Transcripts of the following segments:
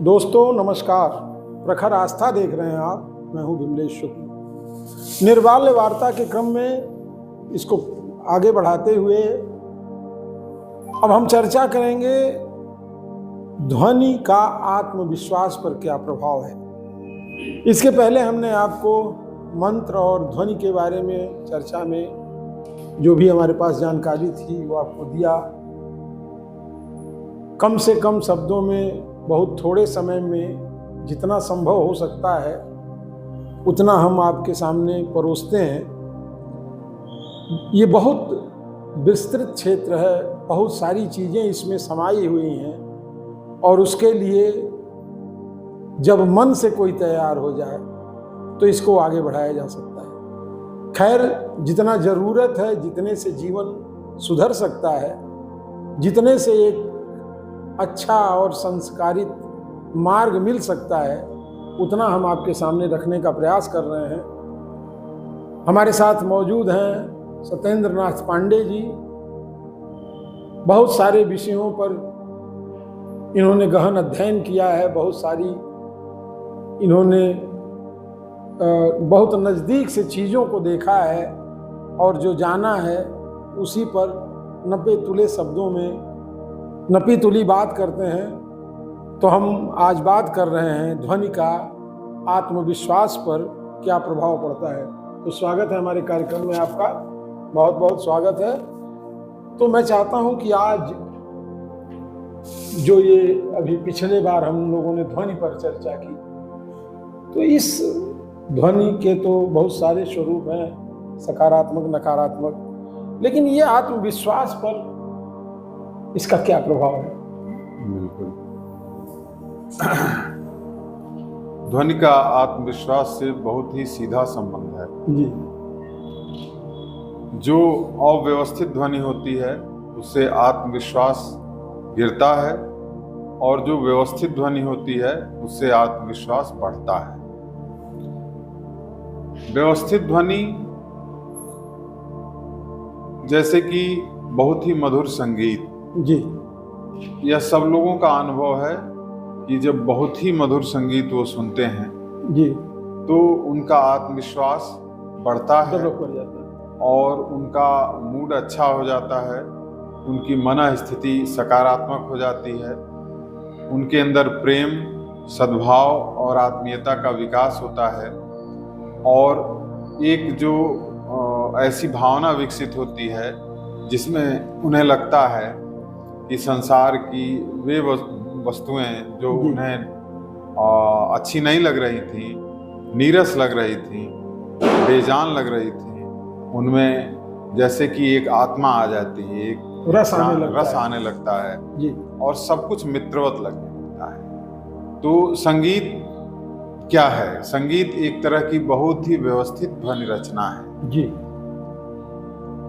दोस्तों नमस्कार। प्रखर आस्था देख रहे हैं आप। मैं हूं विमलेश शुक्ल। निर्बाल्य वार्ता के क्रम में इसको आगे बढ़ाते हुए अब हम चर्चा करेंगे ध्वनि का आत्मविश्वास पर क्या प्रभाव है। इसके पहले हमने आपको मंत्र और ध्वनि के बारे में चर्चा में जो भी हमारे पास जानकारी थी वो आपको दिया। कम से कम शब्दों में बहुत थोड़े समय में जितना संभव हो सकता है उतना हम आपके सामने परोसते हैं। ये बहुत विस्तृत क्षेत्र है, बहुत सारी चीज़ें इसमें समाई हुई हैं और उसके लिए जब मन से कोई तैयार हो जाए तो इसको आगे बढ़ाया जा सकता है। खैर, जितना ज़रूरत है, जितने से जीवन सुधर सकता है, जितने से एक अच्छा और संस्कारित मार्ग मिल सकता है, उतना हम आपके सामने रखने का प्रयास कर रहे हैं। हमारे साथ मौजूद हैं सत्येंद्र नाथ पांडे जी। बहुत सारे विषयों पर इन्होंने गहन अध्ययन किया है, बहुत सारी इन्होंने बहुत नज़दीक से चीज़ों को देखा है और जो जाना है उसी पर नपे तुले शब्दों में नपी तुली बात करते हैं। तो हम आज बात कर रहे हैं ध्वनि का आत्मविश्वास पर क्या प्रभाव पड़ता है। तो स्वागत है हमारे कार्यक्रम में आपका, बहुत बहुत स्वागत है। तो मैं चाहता हूं कि आज जो ये अभी पिछले बार हम लोगों ने ध्वनि पर चर्चा की, तो इस ध्वनि के तो बहुत सारे स्वरूप हैं, सकारात्मक नकारात्मक, लेकिन ये आत्मविश्वास पर इसका क्या प्रभाव है? बिल्कुल। ध्वनि का आत्मविश्वास से बहुत ही सीधा संबंध है जी। जो अव्यवस्थित ध्वनि होती है उससे आत्मविश्वास गिरता है और जो व्यवस्थित ध्वनि होती है उससे आत्मविश्वास बढ़ता है। व्यवस्थित ध्वनि जैसे कि बहुत ही मधुर संगीत जी। यह सब लोगों का अनुभव है कि जब बहुत ही मधुर संगीत वो सुनते हैं जी तो उनका आत्मविश्वास बढ़ता है और उनका मूड अच्छा हो जाता है, उनकी मन स्थिति सकारात्मक हो जाती है, उनके अंदर प्रेम, सद्भाव और आत्मीयता का विकास होता है और एक जो ऐसी भावना विकसित होती है जिसमें उन्हें लगता है कि संसार की वे वस्तुएं जो उन्हें अच्छी नहीं लग रही थी, नीरस लग रही थी, बेजान लग रही थी, उनमें जैसे कि एक आत्मा आ जाती है, एक रस आने लगता है जी। और सब कुछ मित्रवत लगने लगता है। तो संगीत क्या है? संगीत एक तरह की बहुत ही व्यवस्थित ध्वनि रचना है जी।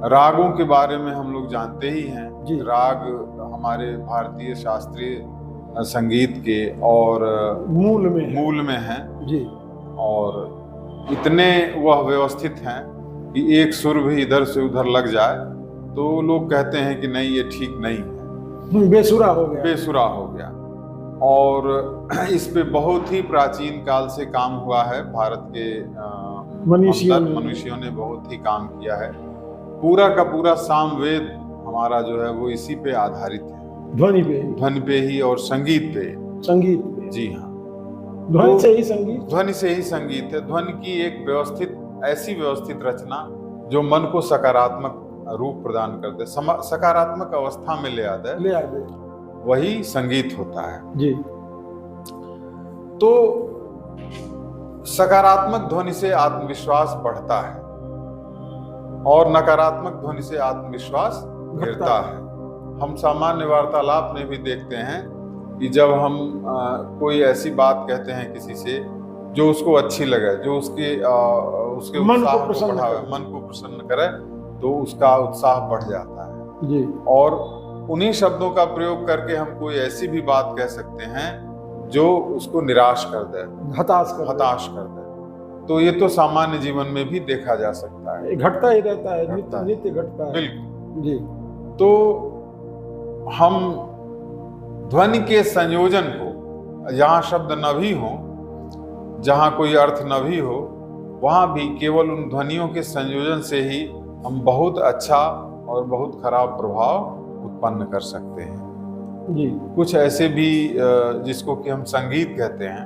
रागों के बारे में हम लोग जानते ही हैं जी। राग हमारे भारतीय शास्त्रीय संगीत के और मूल में हैं जी। और इतने वह व्यवस्थित हैं कि एक सुर भी इधर से उधर लग जाए तो लोग कहते हैं कि नहीं, ये ठीक नहीं है, बेसुरा हो गया। और इस पे बहुत ही प्राचीन काल से काम हुआ है। भारत के मनुष्यों ने बहुत ही काम किया है। पूरा का पूरा सामवेद हमारा जो है वो इसी पे आधारित है, ध्वनि पे ही और संगीत पे। जी हाँ, ध्वनि से ही संगीत है। ध्वनि की एक ऐसी व्यवस्थित रचना जो मन को सकारात्मक रूप प्रदान कर दे, सकारात्मक अवस्था में ले आ दे, वही संगीत होता है जी। तो सकारात्मक ध्वनि से आत्मविश्वास बढ़ता है और नकारात्मक ध्वनि से आत्मविश्वास गिरता है। हम सामान्य वार्तालाप में भी देखते हैं कि जब हम कोई ऐसी बात कहते हैं किसी से जो उसको अच्छी लगे, जो उसके मन को प्रसन्न करे, तो उसका उत्साह बढ़ जाता है जी। और उन्हीं शब्दों का प्रयोग करके हम कोई ऐसी भी बात कह सकते हैं जो उसको निराश कर दे, हताश कर दे। तो ये तो सामान्य जीवन में भी देखा जा सकता है, घटता ही रहता है, नित्य घटता है। बिल्कुल जी। तो हम ध्वनि के संयोजन को जहाँ शब्द न भी हो, जहाँ कोई अर्थ न भी हो, वहाँ भी केवल उन ध्वनियों के संयोजन से ही हम बहुत अच्छा और बहुत खराब प्रभाव उत्पन्न कर सकते हैं जी। कुछ ऐसे भी जिसको कि हम संगीत कहते हैं,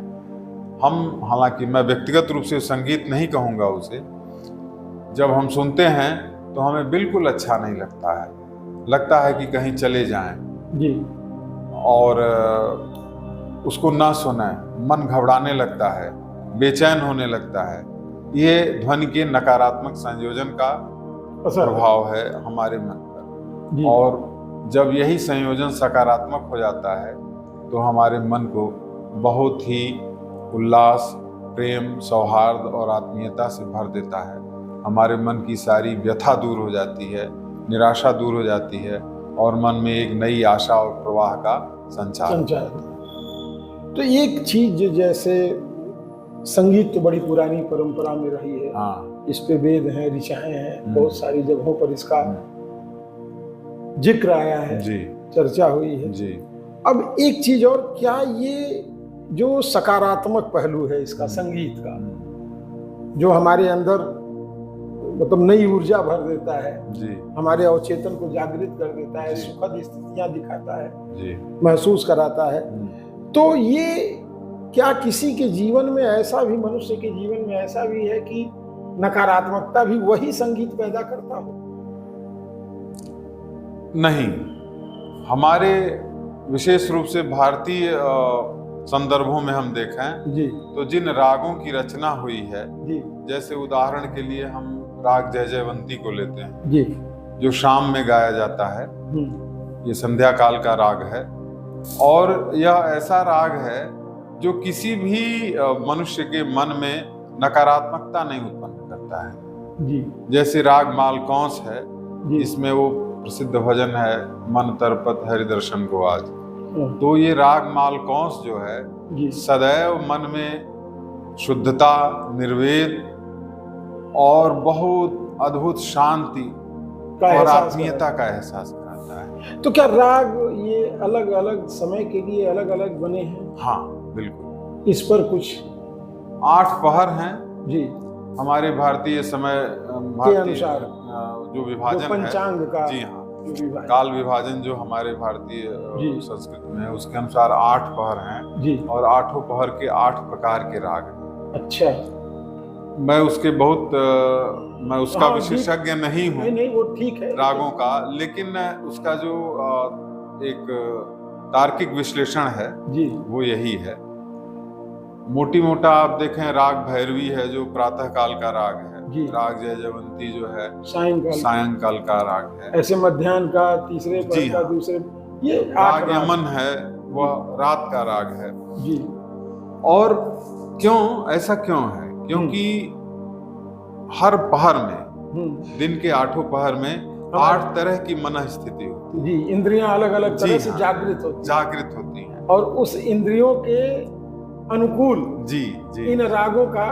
हम हालांकि मैं व्यक्तिगत रूप से संगीत नहीं कहूँगा उसे, जब हम सुनते हैं तो हमें बिल्कुल अच्छा नहीं लगता है, लगता है कि कहीं चले जाएं जी। और उसको ना सुने, मन घबराने लगता है, बेचैन होने लगता है। ये ध्वनि के नकारात्मक संयोजन का प्रभाव है हमारे मन पर। और जब यही संयोजन सकारात्मक हो जाता है तो हमारे मन को बहुत ही उल्लास, प्रेम, सौहार्द और आत्मीयता से भर देता है। हमारे मन की सारी व्यथा दूर हो जाती है, निराशा दूर हो जाती है और मन में एक नई आशा और प्रवाह का संचार। तो एक चीज जैसे संगीत तो बड़ी पुरानी परंपरा में रही है। हाँ। इस पे वेद हैं, ऋचाएं हैं, बहुत सारी जगहों पर इसका जिक्र आया है जी, चर्चा हुई है जी। अब एक चीज और, क्या ये जो सकारात्मक पहलू है इसका संगीत का, जो हमारे अंदर मतलब नई ऊर्जा भर देता है जी, हमारे अवचेतन को जागृत कर देता है, सुखद स्थितियां दिखाता है जी, महसूस कराता है, तो ये क्या किसी के जीवन में ऐसा भी, मनुष्य के जीवन में ऐसा भी है कि नकारात्मकता भी वही संगीत पैदा करता हो? नहीं, हमारे विशेष रूप से भारतीय संदर्भों में हम देखें जी, तो जिन रागों की रचना हुई है जी, जैसे उदाहरण के लिए हम राग जय जयवंती को लेते हैं जी, जो शाम में गाया जाता है। ये संध्या काल का राग है और यह ऐसा राग है जो किसी भी मनुष्य के मन में नकारात्मकता नहीं उत्पन्न करता है। जी, जैसे राग मालकौंस है, जी, इसमें वो प्रसिद्ध भजन है मन तरपत हरि दर्शन को आज। तो ये राग मालकौंस जो है जी, सदैव मन में शुद्धता, निर्वेद और बहुत अद्भुत शांति और आत्मीयता का एहसास कराता है। तो क्या राग ये अलग अलग समय के लिए अलग अलग बने हैं? हाँ, बिल्कुल। इस पर कुछ 8 पहर हैं जी हमारे भारतीय समय के अनुसार, जो विभाजन पंचांग का, जी हाँ, काल विभाजन जो हमारे भारतीय संस्कृति में है उसके अनुसार 8 पहर हैं जी, और 8 पहर के 8 प्रकार के राग हैं। अच्छा, मैं उसके बहुत मैं उसका विशेषज्ञ नहीं हूँ, नहीं वो ठीक है रागों का, लेकिन उसका जो एक तार्किक विश्लेषण है जी वो यही है। मोटी मोटा आप देखें राग भैरवी है जो प्रातः काल का राग है जी। राग जय जयवंती जो है सायंकाल का राग है। ऐसे मध्याह्न का, तीसरे पहर का, दूसरे, ये राग यमन है, वह रात का राग है जी। और क्यों ऐसा क्यों है? क्योंकि हर पहर में, दिन के 8 पहर में 8 तरह की मन स्थिति होती है जी, इंद्रियां अलग अलग तरह से जागृत होती हैं और उस इंद्रियों के अनुकूल जी जी इन रागों का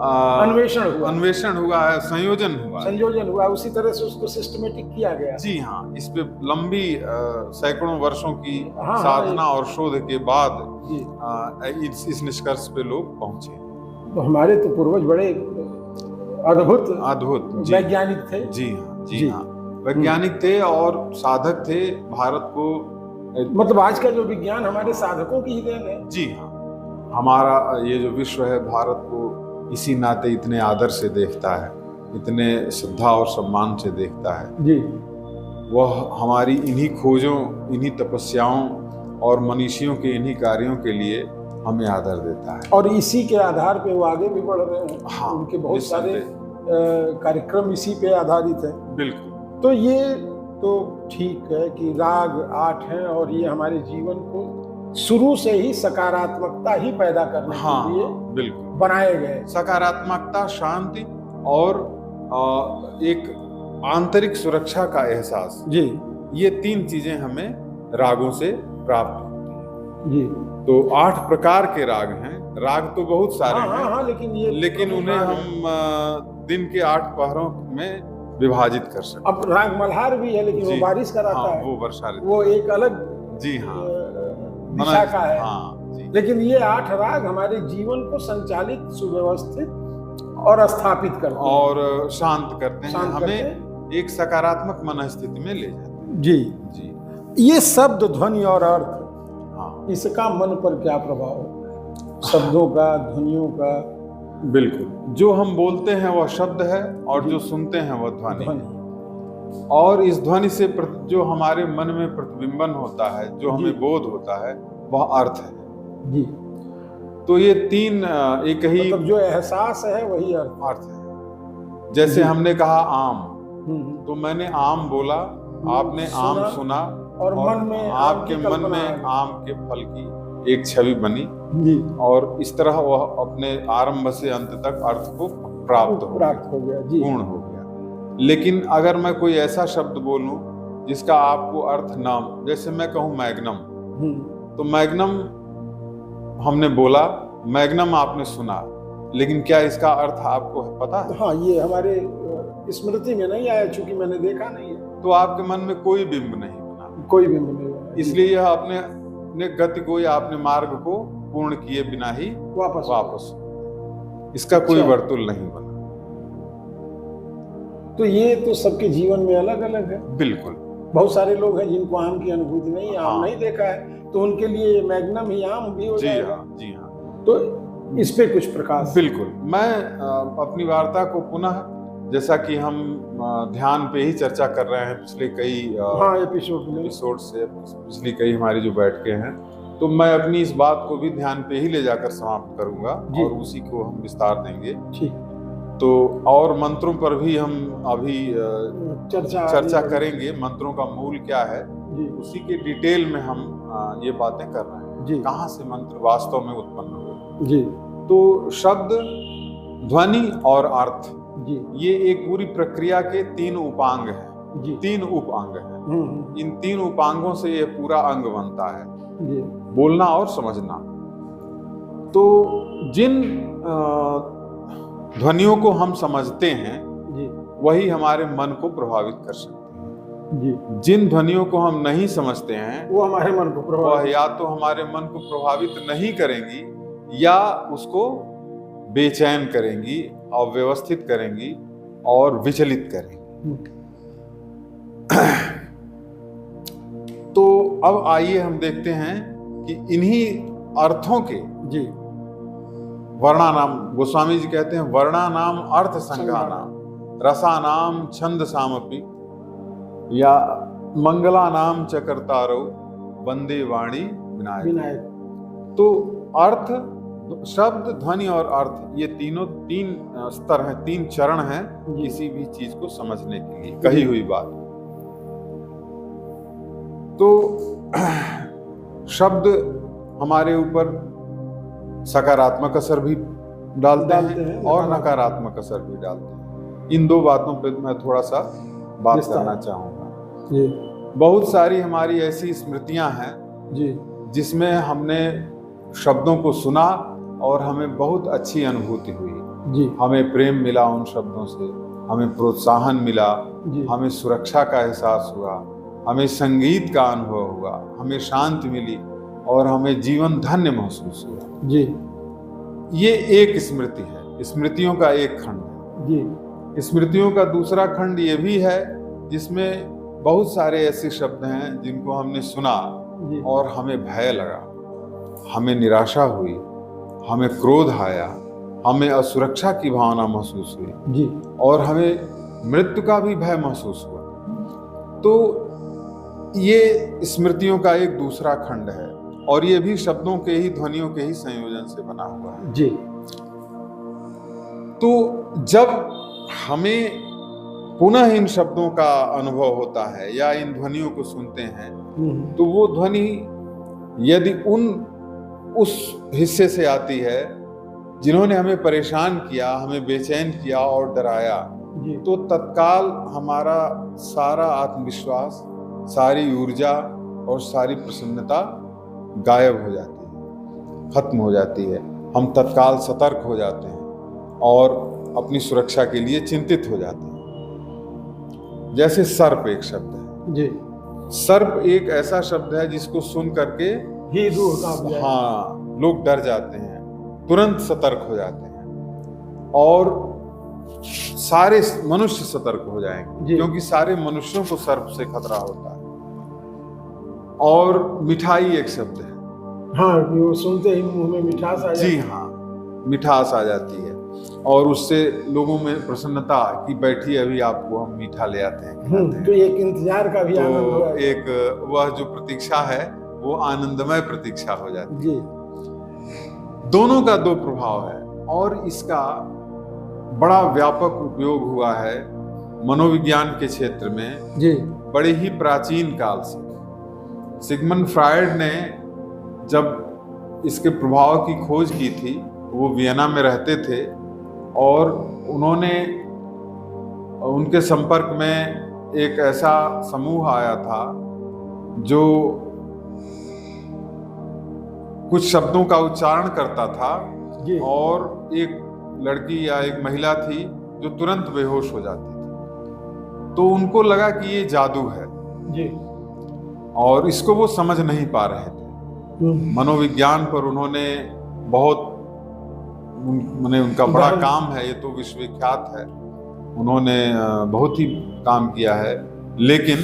अन्वेषण हुआ है, संयोजन हुआ, उसी तरह से उसको सिस्टमेटिक किया गया। जी हाँ, इस पे लंबी सैकड़ों वर्षों की साधना और शोध के बाद इस निष्कर्ष पे लोग पहुंचे। तो हमारे तो पूर्वज बड़े अद्भुत वैज्ञानिक थे। जी हाँ, वैज्ञानिक थे और साधक थे। भारत को मतलब आज का जो विज्ञान हमारे साधकों की ही देन है। जी हाँ, हमारा ये जो विश्व है भारत को इसी नाते इतने आदर से देखता है, इतने श्रद्धा और सम्मान से देखता है जी। वह हमारी इन्हीं खोजों, इन्हीं तपस्याओं और मनीषियों के इन्हीं कार्यों के लिए हमें आदर देता है और इसी के आधार पे वो आगे भी बढ़ रहे हैं। हाँ, उनके बहुत सारे कार्यक्रम इसी पे आधारित है। बिल्कुल। तो ये तो ठीक है कि राग 8 हैं और ये हमारे जीवन को शुरू से ही सकारात्मकता ही पैदा करने के लिए बिल्कुल बनाए गए। सकारात्मकता, शांति और एक आंतरिक सुरक्षा का एहसास जी, ये 3 चीजें हमें रागों से प्राप्त होती हैं जी। तो 8 प्रकार के राग हैं। राग तो बहुत सारे हैं, लेकिन उन्हें हम दिन के 8 पहरों में विभाजित कर सकते हैं। अब राग मल्हार भी है, लेकिन वो बारिश कराता है, वो वर्षा ऋतु, वो एक अलग जी हाँ दिशा का है। हाँ जी। लेकिन ये 8 राग हमारे जीवन को संचालित, सुव्यवस्थित और स्थापित करते हैं और शांत करते हैं, शांत करते हमें एक सकारात्मक मन स्थिति में ले जाते हैं। जी। जी ये शब्द, ध्वनि और अर्थ, हाँ इसका मन पर क्या प्रभाव है? शब्दों का, ध्वनियों का? बिल्कुल, जो हम बोलते हैं वह शब्द है और जो सुनते हैं वह ध्वनि है। और इस ध्वनि से जो हमारे मन में प्रतिबिंबन होता है, जो हमें बोध होता है, वह अर्थ है जी। तो ये तीन एक ही मतलब जो एहसास है वही अर्थ है। जैसे हमने कहा आम, तो मैंने आम बोला, आपने आम सुना और मन में आपके मन में आम के फल की एक छवि बनी जी। और इस तरह वह अपने आरंभ से अंत तक अर्थ को प्राप्त हो गया जी, पूर्ण हो गया। लेकिन अगर मैं कोई ऐसा शब्द बोलूं जिसका आपको अर्थ ना, जैसे मैं कहूं मैग्नम, तो मैग्नम हमने बोला, मैग्नम आपने सुना, लेकिन क्या इसका अर्थ आपको पता है? हाँ, ये हमारे स्मृति में नहीं आया, चूंकि मैंने देखा नहीं है। तो आपके मन में कोई बिंब नहीं बना, कोई बिंब नहीं बना, इसलिए यह अपने गति को या अपने मार्ग को पूर्ण किए बिना ही वापस इसका कोई वर्तुल नहीं बना। तो ये तो सबके जीवन में अलग अलग है। बिल्कुल, बहुत सारे लोग हैं जिनको आम की अनुभूति नहीं है, आम नहीं देखा है, तो उनके लिए मैग्नम ही आम भी हो जाएगा। जी हाँ। तो इस पे कुछ प्रकाश। बिल्कुल, मैं अपनी वार्ता को पुनः, जैसा कि हम ध्यान पे ही चर्चा कर रहे हैं पिछले कई एपिसोड से, पिछली कई हमारी जो बैठकें हैं, तो मैं अपनी इस बात को भी ध्यान पे ही ले जाकर समाप्त करूंगा और उसी को हम विस्तार देंगे। ठीक। तो और मंत्रों पर भी हम अभी चर्चा करेंगे, मंत्रों का मूल क्या है, उसी के डिटेल में हम ये बातें कर रहे हैं, कहाँ से मंत्र वास्तव में उत्पन्न हुए जी। तो शब्द, ध्वनि और अर्थ जी, ये एक पूरी प्रक्रिया के 3 उपांग हैं जी, 3 उपांग हैं। इन 3 उपांगों से ये पूरा अंग बनता है जी, बोलना और समझना। तो जिन ध्वनियों को हम समझते हैं जी, वही हमारे मन को प्रभावित कर सकते हैं जी। जिन ध्वनियों को हम नहीं समझते हैं वो हमारे मन को प्रभावित, या तो हमारे मन को प्रभावित नहीं करेंगी या उसको बेचैन करेंगी, अव्यवस्थित करेंगी और विचलित करेंगी। तो अब आइए हम देखते हैं कि इन्हीं अर्थों के जी, वर्णानाम, गोस्वामी जी कहते हैं वर्णानाम अर्थ संज्ञानाम रसानाम छंद सामपि या मंगलानाम चकर्तारो वंदे वाणी विनायक। तो अर्थ, शब्द, ध्वनि और अर्थ, ये तीन स्तर हैं, 3 चरण हैं किसी भी चीज को समझने के लिए कही हुई बात। तो शब्द हमारे ऊपर सकारात्मक असर भी डालते हैं और नकारात्मक असर भी डालते हैं। इन 2 बातों पे मैं थोड़ा सा बात करना चाहूँगा। बहुत सारी हमारी ऐसी स्मृतियां हैं जी, जिसमें हमने शब्दों को सुना और हमें बहुत अच्छी अनुभूति हुई जी, हमें प्रेम मिला उन शब्दों से, हमें प्रोत्साहन मिला, हमें सुरक्षा का एहसास हुआ, हमें संगीत का अनुभव हुआ, हमें शांति मिली और हमें जीवन धन्य महसूस हुआ जी। ये एक स्मृति है, स्मृतियों का एक खंड है जी। स्मृतियों का दूसरा खंड ये भी है जिसमें बहुत सारे ऐसे शब्द हैं जिनको हमने सुना और हमें भय लगा, हमें निराशा हुई, हमें क्रोध आया, हमें असुरक्षा की भावना महसूस हुई जी, और हमें मृत्यु का भी भय महसूस हुआ। तो ये स्मृतियों का एक दूसरा खंड है और ये भी शब्दों के ही, ध्वनियों के ही संयोजन से बना हुआ है जी। तो जब हमें पुनः इन शब्दों का अनुभव होता है या इन ध्वनियों को सुनते हैं, तो वो ध्वनि यदि उस हिस्से से आती है जिन्होंने हमें परेशान किया, हमें बेचैन किया और डराया, तो तत्काल हमारा सारा आत्मविश्वास, सारी ऊर्जा और सारी प्रसन्नता गायब हो जाती है, खत्म हो जाती है। हम तत्काल सतर्क हो जाते हैं और अपनी सुरक्षा के लिए चिंतित हो जाते हैं। जैसे सर्प एक शब्द है जी। सर्प एक ऐसा शब्द है जिसको सुन करके ही रूह कांप जाए। हाँ, लोग डर जाते हैं, तुरंत सतर्क हो जाते हैं और सारे मनुष्य सतर्क हो जाएंगे, क्योंकि सारे मनुष्यों को सर्प से खतरा होता है। और मिठाई एक शब्द है। हाँ, वो सुनते ही मुंह में मिठास आ जाती है। जी हाँ, मिठास आ जाती है और उससे लोगों में प्रसन्नता कि बैठिए, अभी आपको हम मीठा ले आते हैं, खिलाते हैं। तो एक इंतजार का भी आनंद तो होगा। एक वह जो प्रतीक्षा है वो आनंदमय प्रतीक्षा हो जाती है। जी, दोनों का दो प्रभाव है और इसका बड़ा व्यापक उपयोग हुआ है मनोविज्ञान के क्षेत्र में जी, बड़े ही प्राचीन काल से। सिगमंड फ्रायड ने जब इसके प्रभाव की खोज की थी, वो वियना में रहते थे और उन्होंने उनके संपर्क में एक ऐसा समूह आया था जो कुछ शब्दों का उच्चारण करता था जी, और एक लड़की या एक महिला थी जो तुरंत बेहोश हो जाती थी। तो उनको लगा कि ये जादू है जी, और इसको वो समझ नहीं पा रहे थे। मनोविज्ञान पर उन्होंने बहुत, माने उनका बड़ा काम है, ये तो विश्वविख्यात है, उन्होंने बहुत ही काम किया है, लेकिन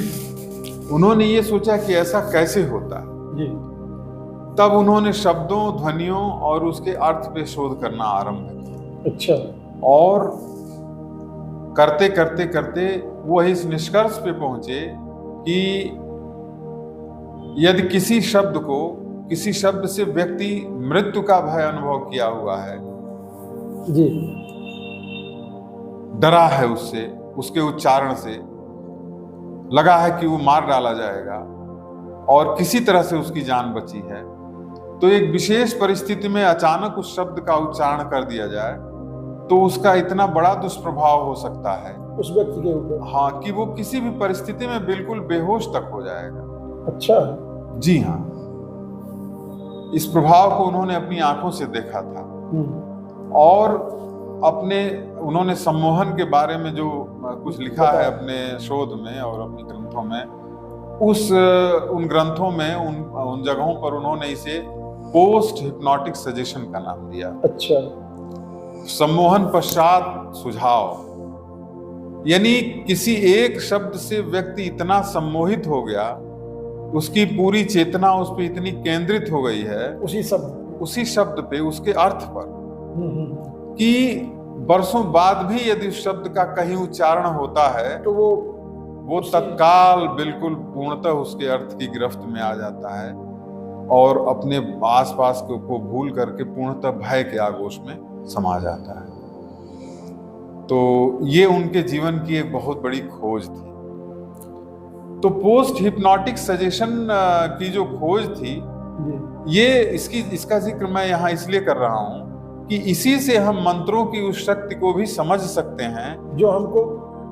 उन्होंने ये सोचा कि ऐसा कैसे होता है। जी, तब उन्होंने शब्दों, ध्वनियों और उसके अर्थ पे शोध करना आरंभ किया। अच्छा। और करते करते करते वो इस निष्कर्ष पे पहुंचे कि यदि किसी शब्द से व्यक्ति मृत्यु का भय अनुभव किया हुआ है, जी, डरा है उससे, उसके उच्चारण से लगा है कि वो मार डाला जाएगा और किसी तरह से उसकी जान बची है, तो एक विशेष परिस्थिति में अचानक उस शब्द का उच्चारण कर दिया जाए तो उसका इतना बड़ा दुष्प्रभाव हो सकता है उस व्यक्ति के ऊपर। हाँ, कि वो किसी भी परिस्थिति में बिल्कुल बेहोश तक हो जाएगा। अच्छा। जी हाँ, इस प्रभाव को उन्होंने अपनी आंखों से देखा था और उन्होंने सम्मोहन के बारे में जो कुछ लिखा है अपने शोध में और अपने ग्रंथों में, उन ग्रंथों में उन जगहों पर उन्होंने इसे पोस्ट हिप्नोटिक सजेशन का नाम दिया। अच्छा। सम्मोहन पश्चात सुझाव, यानी किसी एक शब्द से व्यक्ति इतना सम्मोहित हो गया, उसकी पूरी चेतना उस पर इतनी केंद्रित हो गई है, उसी शब्द पे, उसके अर्थ पर, कि वर्षों बाद भी यदि उस शब्द का कहीं उच्चारण होता है तो वो तत्काल बिल्कुल पूर्णतः उसके अर्थ की गिरफ्त में आ जाता है और अपने आसपास को भूल करके पूर्णतः भय के आगोश में समा जाता है। तो ये उनके जीवन की एक बहुत बड़ी खोज थी। तो पोस्ट हिप्नोटिक सजेशन की जो खोज थी, ये इसका जिक्र मैं यहाँ इसलिए कर रहा हूँ कि इसी से हम मंत्रों की उस शक्ति को भी समझ सकते हैं जो हमको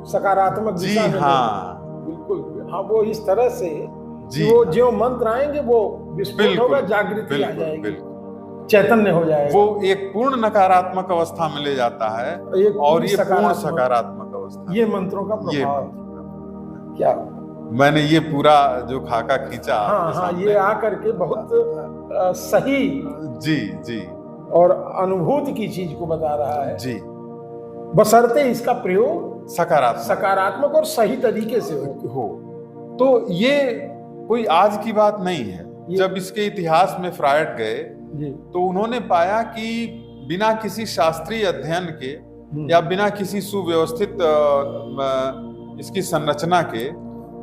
सकारात्मक दिशा में। हाँ, बिल्कुल। हाँ, वो इस तरह से वो जो मंत्र आएंगे वो विस्फोट होगा, जागृति आ जाएगी, चैतन्य हो जाएगा, वो एक पूर्ण नकारात्मक अवस्था में ले जाता है और ये पूर्ण सकारात्मक अवस्था। ये मंत्रों का प्रभाव क्या, मैंने ये पूरा जो खाका खींचा। हाँ, ये आकर के बहुत सही जी और अनुभूति की चीज को बता रहा है जी, बशर्ते इसका प्रयोग सकारात्मक और सही तरीके से हो। तो ये कोई आज की बात नहीं है। जब इसके इतिहास में फ्रायड गए तो उन्होंने पाया कि बिना किसी शास्त्रीय अध्ययन के या बिना किसी सुव्यवस्थित इसकी संरचना के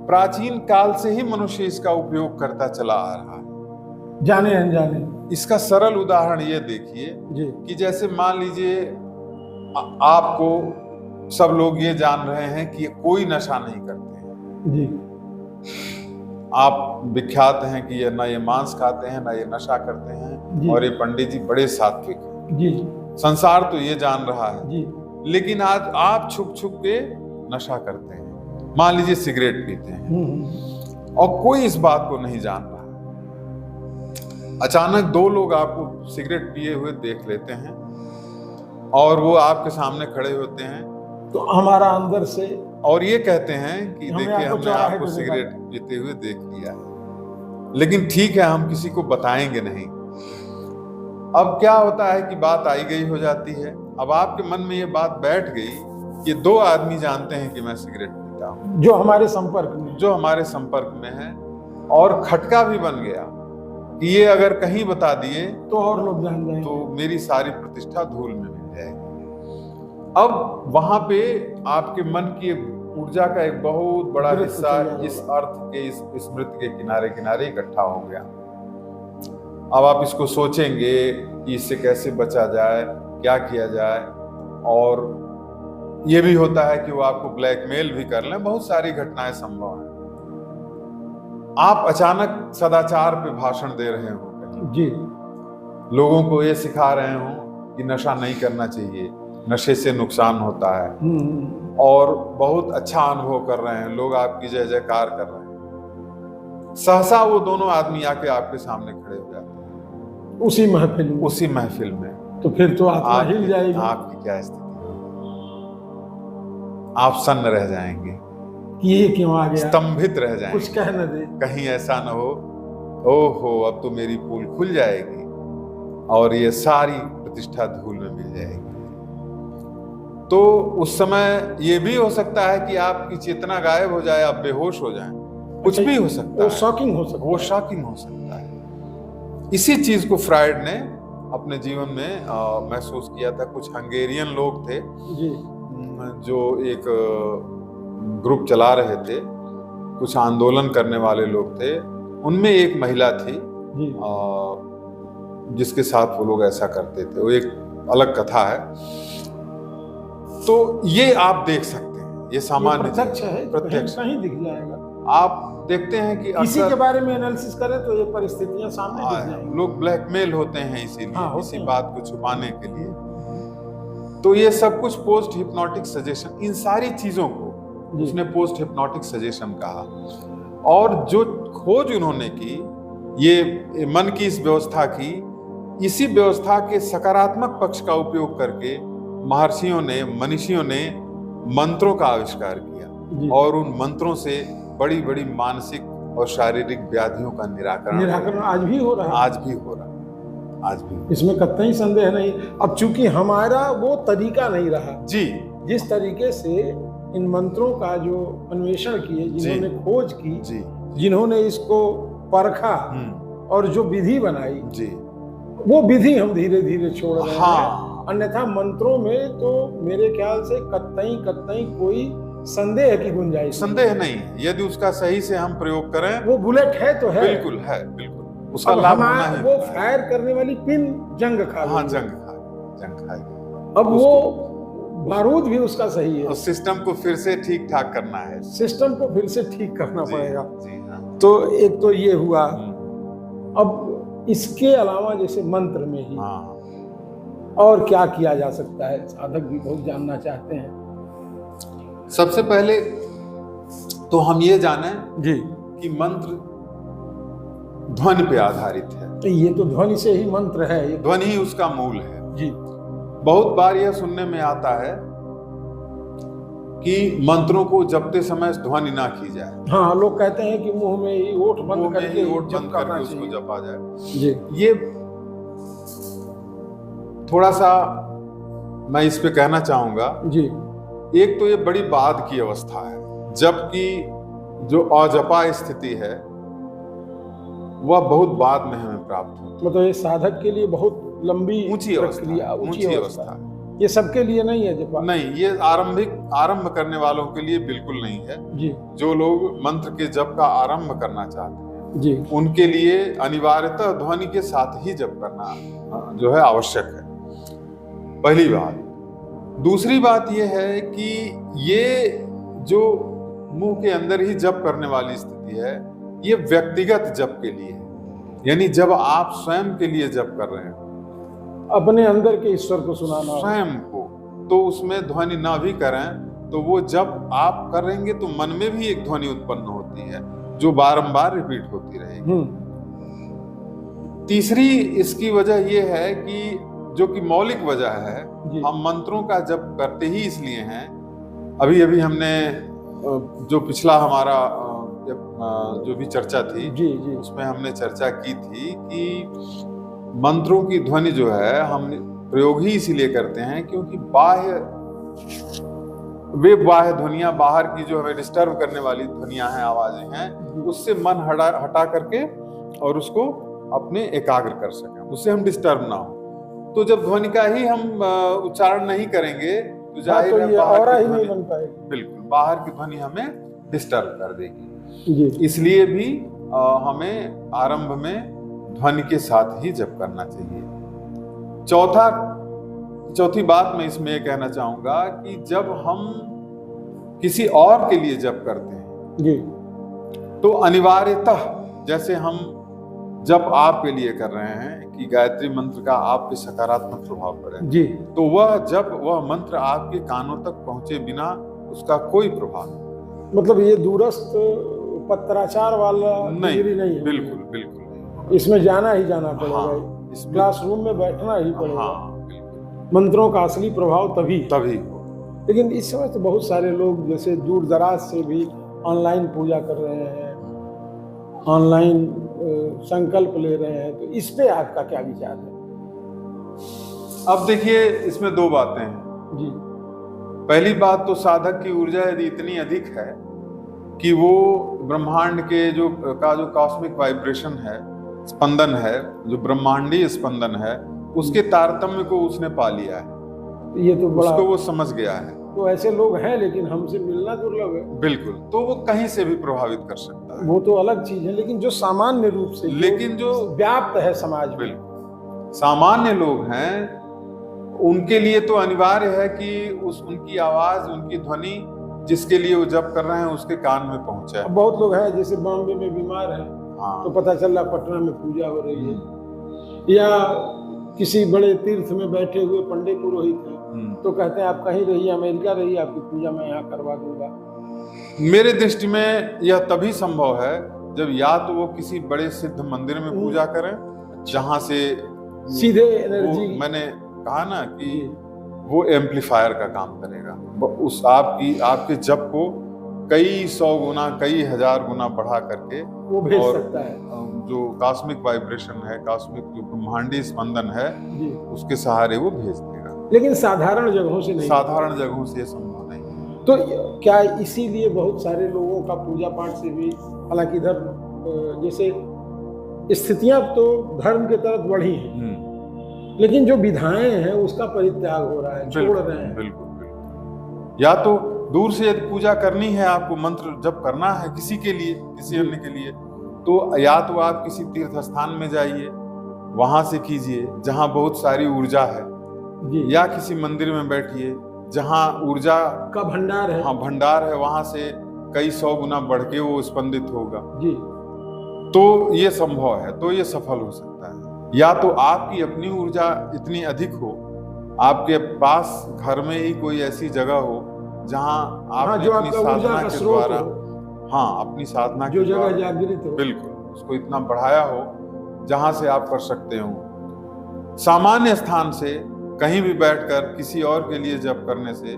प्राचीन काल से ही मनुष्य इसका उपयोग करता चला आ रहा है, जाने अनजाने। इसका सरल उदाहरण ये देखिए कि जैसे मान लीजिए आपको सब लोग ये जान रहे हैं कि कोई नशा नहीं करते हैं जी, आप विख्यात हैं कि ना ये मांस खाते हैं ना ये नशा करते हैं और ये पंडित जी बड़े सात्विक हैं जी, संसार तो ये जान रहा है जी। लेकिन आज आप छुप छुप के नशा करते हैं, मान लीजिए सिगरेट पीते हैं और कोई इस बात को नहीं जान रहा। अचानक दो लोग आपको सिगरेट पिए हुए देख लेते हैं और वो आपके सामने खड़े होते हैं, तो हमारा अंदर से और ये कहते हैं कि देखिए हमने आपको सिगरेट पीते हुए देख लिया है। लेकिन ठीक है, हम किसी को बताएंगे नहीं। अब क्या होता है कि बात आई गई हो जाती है। अब आपके मन में ये बात बैठ गई कि 2 आदमी जानते हैं कि मैं सिगरेट पीता हूँ, जो हमारे संपर्क में है, और खटका भी बन गया कि ये अगर कहीं बता दिए तो और लोग जान जाएंगे, तो मेरी सारी प्रतिष्ठा धूल में मिल जाएगी। अब वहां पे आपके मन की एक ऊर्जा का एक बहुत बड़ा हिस्सा इस अर्थ के, इस स्मृति के किनारे किनारे इकट्ठा हो गया। अब आप इसको सोचेंगे कि इससे कैसे बचा जाए, क्या किया जाए, और ये भी होता है कि वो आपको ब्लैकमेल भी कर लें। बहुत सारी घटनाएं संभव हैं। आप अचानक सदाचार पे भाषण दे रहे हो कहीं जी, लोगों को ये सिखा रहे हो कि नशा नहीं करना चाहिए, नशे से नुकसान होता है, और बहुत अच्छा अनुभव कर रहे हैं, लोग आपकी जय जयकार कर रहे हैं। सहसा वो दोनों आदमी आके आपके सामने खड़े हो जाते हैं उसी महफिल में। तो फिर तो आत्मा हिल जाएगी। आपकी क्या स्थिति होगी? आप सन्न रह जाएंगे, ये क्यों आ गया, स्तंभित रह जाएंगे, कुछ कह न दे। कहीं ऐसा न हो ओहो अब तो मेरी पोल खुल जाएगी और ये सारी प्रतिष्ठा धूल में मिल जाएगी। तो उस समय ये भी हो सकता है कि आपकी चेतना गायब हो जाए, आप बेहोश हो जाएं, कुछ भी हो सकता है, वो शॉकिंग हो सकता है। इसी चीज को फ्रायड ने अपने जीवन में महसूस किया था। कुछ हंगेरियन लोग थे जी, जो एक ग्रुप चला रहे थे, कुछ आंदोलन करने वाले लोग थे। उनमें एक महिला थी जिसके साथ वो लोग ऐसा करते थे। वो एक अलग कथा है। तो ये आप देख सकते हैं, ये सामान्य प्रत्यक्ष है, प्रत्यक्ष कहीं दिख जाएगा। आप देखते हैं कि किसी के बारे में एनालिसिस करें तो ये परिस्थितियां सामने दिख जाएंगी। लोग ब्लैकमेल होते हैं इसीलिए, हाँ, इसी बात को छुपाने के लिए। तो ये सब कुछ पोस्ट हिप्नोटिक सजेशन, इन सारी चीजों को उसने पोस्ट हिप्नोटिक सजेशन कहा। और जो खोज उन्होंने की, ये मन की इस व्यवस्था की, इसी व्यवस्था के सकारात्मक पक्ष का उपयोग करके महर्षियों ने, मनीषियों ने मंत्रों का आविष्कार किया, और उन मंत्रों से बड़ी बड़ी मानसिक और शारीरिक व्याधियों का निराकरण आज भी हो रहा है। आज भी इसमें कतई संदेह नहीं। अब चूंकि हमारा वो तरीका नहीं रहा जी, जिस तरीके से इन मंत्रों का जो अन्वेषण किए, जिन्होंने खोज की जी, जिन्होंने इसको परखा और जो विधि बनाई जी, वो विधि हम धीरे धीरे छोड़ रहे हाँ। हैं। अन्यथा मंत्रों में तो मेरे ख्याल से कतई कोई संदेह की गुंजाइश संदेह नहीं है। यदि उसका सही से हम प्रयोग करें, वो बुलेट है तो है, बिल्कुल है, बिल्कुल उसका लाभ होना है। वो फायर करने वाली पिन जंग खा, हाँ, जंग खाएगी। अब वो बारूद भी उसका सही है। और सिस्टम को फिर से ठीक ठाक करना है, सिस्टम को फिर से ठीक करना पड़ेगा। जी हाँ। तो एक तो ये हुआ। अब इसके अलावा जैसे मंत्र में ही और क्या किया जा सकता है, साधक भी बहुत जानना चाहते हैं। सबसे पहले तो हम ये जाने जी कि मंत्र ध्वनि पे आधारित है। तो ये तो ध्वनि से ही मंत्र है, ये ध्वनि ही उसका मूल है जी। बहुत बार यह सुनने में आता है कि मंत्रों को जपते समय ध्वनि ना की जाए। हाँ, लोग कहते हैं कि मुंह में ही ओठ बंद करके उसको जपा जाए। जी, ये थोड़ा सा मैं इस पे कहना चाहूंगा जी। एक तो ये बड़ी बाद की अवस्था है, जबकि जो अजपा स्थिति है वह बहुत बाद में हमें प्राप्त होती है। मतलब ये साधक के लिए बहुत लंबी ऊंची प्रक्रिया, ऊंची अवस्था। ये सबके लिए नहीं है जपा? नहीं, ये आरंभ करने वालों के लिए बिल्कुल नहीं है जी। जो लोग मंत्र के जप का आरंभ करना चाहते हैं जी, उनके लिए अनिवार्यतः ध्वनि के साथ ही जप करना जो है आवश्यक है, पहली बात। दूसरी बात यह है कि ये जो मुंह के अंदर ही जप करने वाली स्थिति है, ये व्यक्तिगत जप के लिए है। यानी जब आप स्वयं के लिए जप कर रहे हैं, अपने अंदर के ईश्वर को सुनाना स्वयं को, तो उसमें ध्वनि ना भी करें तो वो जब आप करेंगे तो मन में भी एक ध्वनि उत्पन्न होती है जो बारंबार रिपीट होती रहेगी। तीसरी इसकी वजह यह है कि जो कि मौलिक वजह है, हम मंत्रों का जप करते ही इसलिए हैं। अभी हमने जो पिछला हमारा जो भी चर्चा थी जी जी उसमें हमने चर्चा की थी कि मंत्रों की ध्वनि जो है हम प्रयोग ही इसीलिए करते हैं क्योंकि बाह्य ध्वनियां बाहर की जो हमें डिस्टर्ब करने वाली ध्वनियां हैं, आवाजें हैं, उससे मन हटा करके और उसको अपने एकाग्र कर सकें, उससे हम डिस्टर्ब ना हो। तो जब ध्वनि का ही हम उच्चारण नहीं करेंगे तो जाहिर है बाहर ही नहीं बन पाएगी। बिल्कुल, बाहर की ध्वनि हमें डिस्टर्ब कर देगी जी। इसलिए भी हमें आरंभ में ध्वनि के साथ ही जप करना चाहिए। चौथी बात मैं इसमें ये कहना चाहूंगा कि जब हम किसी और के लिए जप करते हैं जी तो अनिवार्यतः, जैसे हम जब आपके लिए कर रहे हैं कि गायत्री मंत्र का आप पे सकारात्मक प्रभाव पड़े जी, तो वह मंत्र आपके कानों तक पहुंचे बिना उसका कोई प्रभाव नहीं। मतलब ये दूरस्थ पत्राचार वाला डिग्री नहीं है। बिल्कुल बिल्कुल इसमें जाना ही जाना पड़ेगा। हाँ, क्लासरूम में बैठना ही पड़ेगा। हाँ, मंत्रों का असली प्रभाव तभी। लेकिन इस समय तो बहुत सारे लोग जैसे दूर दराज से भी ऑनलाइन पूजा कर रहे हैं, ऑनलाइन संकल्प ले रहे हैं, तो इस पे आपका क्या विचार है? अब देखिए, इसमें दो बातें हैं जी। पहली बात तो साधक की ऊर्जा यदि इतनी अधिक है कि वो ब्रह्मांड के जो कॉस्मिक वाइब्रेशन है, स्पंदन है, जो ब्रह्मांडीय स्पंदन है, उसके तारतम्य को उसने पा लिया है, ये तो बड़ा, उसको वो समझ गया है। तो ऐसे लोग हैं, लेकिन हमसे मिलना दुर्लभ है। बिल्कुल, तो वो कहीं से भी प्रभावित कर सकता है, वो तो अलग चीज है, लेकिन जो सामान्य रूप से, लेकिन जो व्याप्त है समाज में, बिल्कुल सामान्य लोग हैं, उनके लिए तो अनिवार्य है कि उनकी आवाज, उनकी ध्वनि जिसके लिए वो जप कर रहे हैं उसके कान में पहुंचे। बहुत लोग हैं जैसे बॉम्बे में बीमार हैं, हाँ, तो पता चल रहा पटना में पूजा हो रही है, या किसी बड़े तीर्थ में बैठे हुए पंडित पुरोहित हैं, तो कहते हैं आप कहीं रहिए, अमेरिका रहिए, आपकी पूजा मैं यहाँ करवा दूंगा। मेरे दृष्टि में यह तभी संभव है जब या तो वो किसी बड़े सिद्ध मंदिर में पूजा करें, जहां से सीधे एनर्जी, मैंने कहा ना कि वो एम्पलीफायर का काम करेगा, उस आपके जप को कई 100 गुना, कई 1000 गुना बढ़ा करके वो भेज सकता है। जो कॉस्मिक वाइब्रेशन है, कॉस्मिक जो ब्रह्मांडीय स्पंदन है, उसके सहारे वो भेज देगा। लेकिन साधारण जगहों से नहीं, साधारण जगहों से संभव नहीं। तो क्या इसीलिए बहुत सारे लोगों का पूजा पाठ से भी, हालांकि इधर जैसे स्थितियां तो धर्म के तरफ बढ़ी हैं, लेकिन जो विधाएं हैं उसका परित्याग हो रहा है, छोड़ रहे हैं। बिल्कुल। या तो दूर से यदि पूजा करनी है, आपको मंत्र जप करना है किसी के लिए, किसी अन्य के लिए, तो या तो आप किसी तीर्थ स्थान में जाइए, वहां से कीजिए जहां बहुत सारी ऊर्जा है, या किसी मंदिर में बैठिए जहां ऊर्जा का भंडार है। हाँ, भंडार है, वहां से कई 100 गुना बढ़ के वो स्पंदित होगा जी। तो ये संभव है, तो ये सफल हो सकता है। या तो आपकी अपनी ऊर्जा इतनी अधिक हो, आपके पास घर में ही कोई ऐसी जगह हो जहां आप अपनी साधना के द्वारा, अपनी साधना जो जगह जागृत हो, बिल्कुल उसको इतना बढ़ाया हो जहां से आप कर सकते हो। सामान्य स्थान से कहीं भी बैठकर किसी और के लिए जप करने से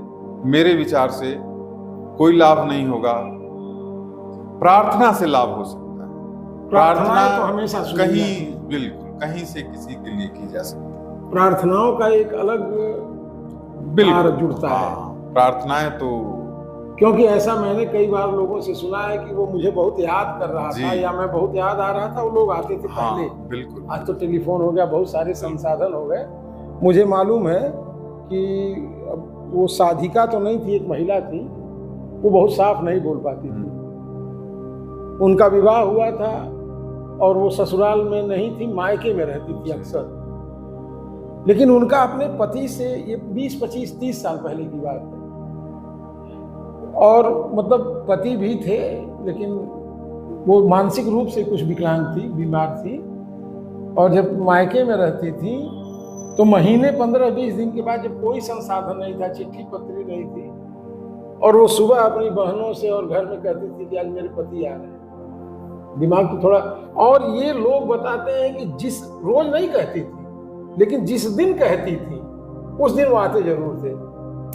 मेरे विचार से कोई लाभ नहीं होगा। प्रार्थना से लाभ हो सकता है। प्रार्थना तो हमेशा कहीं से किसी के लिए की जा सकती है। प्रार्थनाओं का एक अलग तार जुड़ता है। प्रार्थनाएं तो, क्योंकि ऐसा मैंने कई बार लोगों से सुना है कि वो मुझे बहुत याद कर रहा था, या मैं बहुत याद आ रहा था, वो लोग आते थे पहले। बिल्कुल। आज तो टेलीफोन हो गया, बहुत सारे संसाधन हो गए। मुझे मालूम है कि वो साधिका तो नहीं थी, एक महिला थी, वो बहुत साफ नहीं बोल पाती थी। उनका विवाह हुआ था और वो ससुराल में नहीं थी, मायके में रहती थी अक्सर, लेकिन उनका अपने पति से, ये 20, 25, 30 साल पहले की बात है, और मतलब पति भी थे, लेकिन वो मानसिक रूप से कुछ विकलांग थी, बीमार थी, और जब मायके में रहती थी तो महीने 15-20 दिन के बाद, जब कोई संसाधन नहीं था, चिट्ठी पत्री नहीं थी, और वो सुबह अपनी बहनों से और घर में कहती थी कि आज मेरे पति आ रहे हैं। दिमाग तो थोड़ा, और ये लोग बताते हैं कि जिस रोज नहीं कहती थी, लेकिन जिस दिन कहती थी उस दिन वो आते जरूर थे।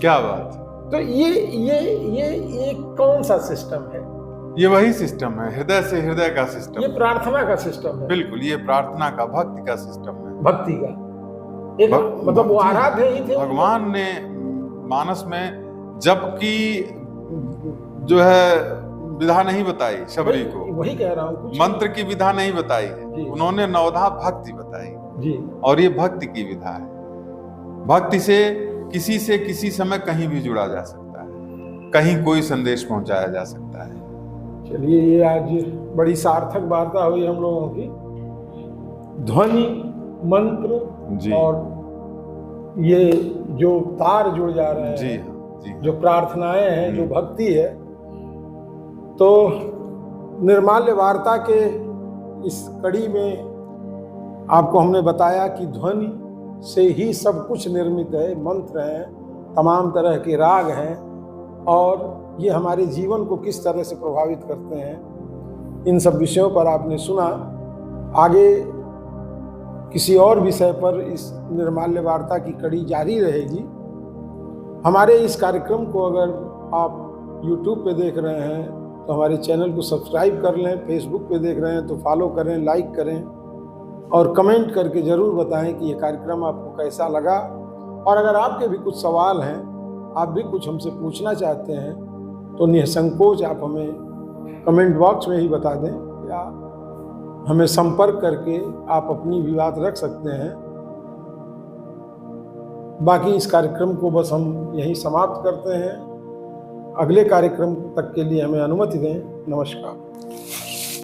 क्या बात। तो ये कौन सा सिस्टम है? ये वही सिस्टम है, हृदय से हृदय का सिस्टम ये है। प्रार्थना का सिस्टम है। बिल्कुल, ये प्रार्थना का, भक्ति का सिस्टम है। भक्ति का एक मतलब वो आराध्य ही थे भगवान ने मानस में जब की जो है विधा नहीं बताई शबरी को, वही कह रहा हूँ, मंत्र की विधा नहीं बताई है, उन्होंने नवधा भक्ति बताई जी। और ये भक्ति की विधा है। भक्ति से किसी समय कहीं भी जुड़ा जा सकता है, कहीं कोई संदेश पहुंचाया जा सकता है। चलिए, ये आज बड़ी सार्थक वार्ता हुई हम लोगों की। ध्वनि, मंत्र जी। और ये जो तार जुड़ जा रहे हैं, जी। जो प्रार्थनाएं हैं, जो भक्ति है, तो निर्माल्य वार्ता के इस कड़ी में आपको हमने बताया कि ध्वनि से ही सब कुछ निर्मित है। मंत्र हैं, तमाम तरह के राग हैं, और ये हमारे जीवन को किस तरह से प्रभावित करते हैं, इन सब विषयों पर आपने सुना। आगे किसी और विषय पर इस निर्माल्य वार्ता की कड़ी जारी रहेगी। हमारे इस कार्यक्रम को अगर आप YouTube पे देख रहे हैं तो हमारे चैनल को सब्सक्राइब कर लें, फेसबुक पे देख रहे हैं तो फॉलो करें, लाइक करें, और कमेंट करके ज़रूर बताएं कि ये कार्यक्रम आपको कैसा लगा। और अगर आपके भी कुछ सवाल हैं, आप भी कुछ हमसे पूछना चाहते हैं, तो निसंकोच आप हमें कमेंट बॉक्स में ही बता दें, या हमें संपर्क करके आप अपनी भी बात रख सकते हैं। बाकी इस कार्यक्रम को बस हम यहीं समाप्त करते हैं। अगले कार्यक्रम तक के लिए हमें अनुमति दें। नमस्कार।